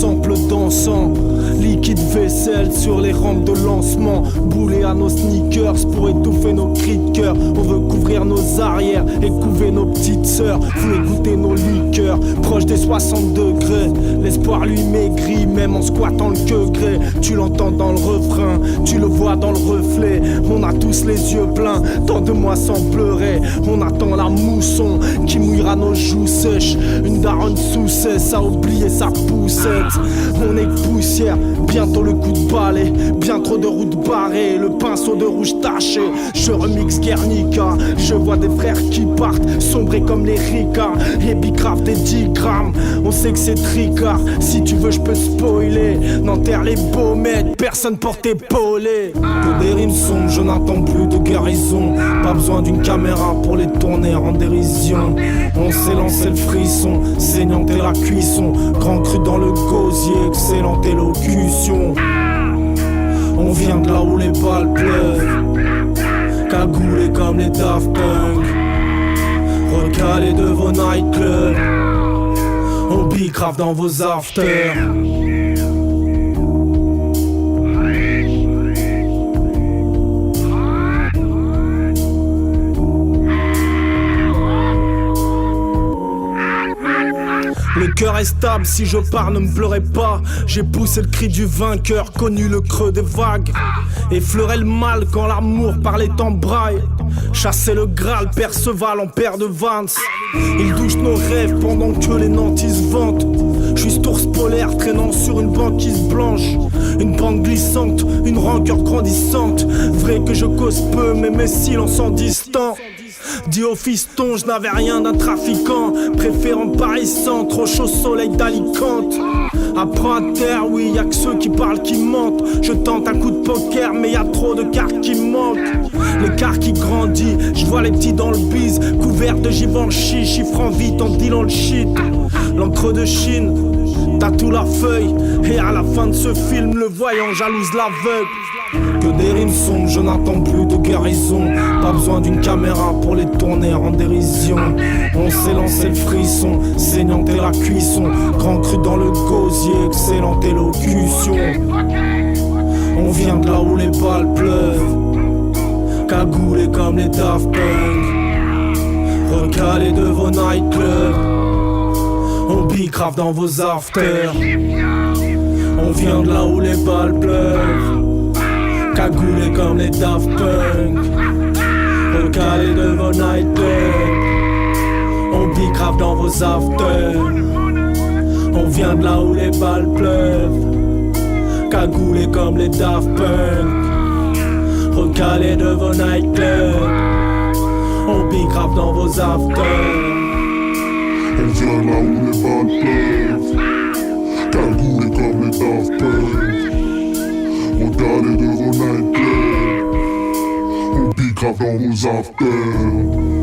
sample dansant. Liquide vaisselle sur les rampes de lancement. Boulet à nos sneakers pour étouffer nos cris de cœur. On veut couvrir nos arrières et couver nos petites sœurs. Voulez goûter nos liqueurs, proche des 60 degrés. L'espoir lui maigrit, même en squattant le quegré. Tu l'entends dans le refrain, tu le vois dans le reflet. On a tous les yeux pleins, tant de mois sans pleurer. On attend la mousson qui mouillera nos joues sèches. Une daronne sous cesse a oublié sa poussette. On est poussière, bientôt le coup de balai. Bien trop de routes barrées, le pinceau de rouge taché. Je remix Guernica, je vois des frères qui partent, sombrés comme les ricards. Et bicraft des 10 grammes, on sait que c'est tricard. Si tu veux je peux spoiler, n'enterre les baumettes, personne porte épaulé. Que des rimes sombres, je n'attends plus de guérison. Pas besoin d'une caméra pour les tourner en dérision. On s'est lancé le frisson, saignant et la cuisson. Grand cru dans le gosier, excellente élocution. On vient de là où les balles pleuvent, cagoulés comme les Daft Punk, recalés de vos nightclubs. On bicrave dans vos afters. Le cœur est stable, si je pars ne me pleurez pas. J'ai poussé le cri du vainqueur, connu le creux des vagues. Effleuré le mal quand l'amour parlait en braille. Chasser le Graal, Perceval en paire de Vans. Il douche nos rêves pendant que les nantis se vantent. Je suis ours polaire traînant sur une banquise blanche. Une bande glissante, une rancœur grandissante. Vrai que je cause peu mais mes silences sont distants. Dis au fiston, je n'avais rien d'un trafiquant. Préférant Paris Centre au chaud soleil d'Alicante. Apprends à terre, oui, y'a que ceux qui parlent qui mentent. Je tente un coup de poker, mais y'a trop de cartes qui manquent. L'écart qui grandit, je vois les petits dans le bise. Couverts de Givenchy, chiffrant vite en dealant le shit. L'encre de Chine, tatoue la feuille. Et à la fin de ce film, le voyant jalouse l'aveugle. Que des rimes sombres, je n'attends plus de guérison. Pas besoin d'une caméra pour les tourner en dérision. On s'est lancé le frisson, saignant et la cuisson. Grand cru dans le gosier, excellente élocution. On vient de là où les balles pleuvent, cagoulés comme les Daft Punk, recalés de vos nightclubs. On bicrave dans vos afters. On vient de là où les balles pleuvent, cagoulés comme les Daft Punk, recalés de vos nightclubs. On bicrave dans vos afters. On vient de là où les balles pleuvent, cagoulés comme les Daft Punk, recalés de vos nightclubs. On bicrave dans vos afters. On vient de là où les balles pleuvent, cagoulés comme les Daft Punk, recalés de vos nightclubs. On bicrave dans vos afters.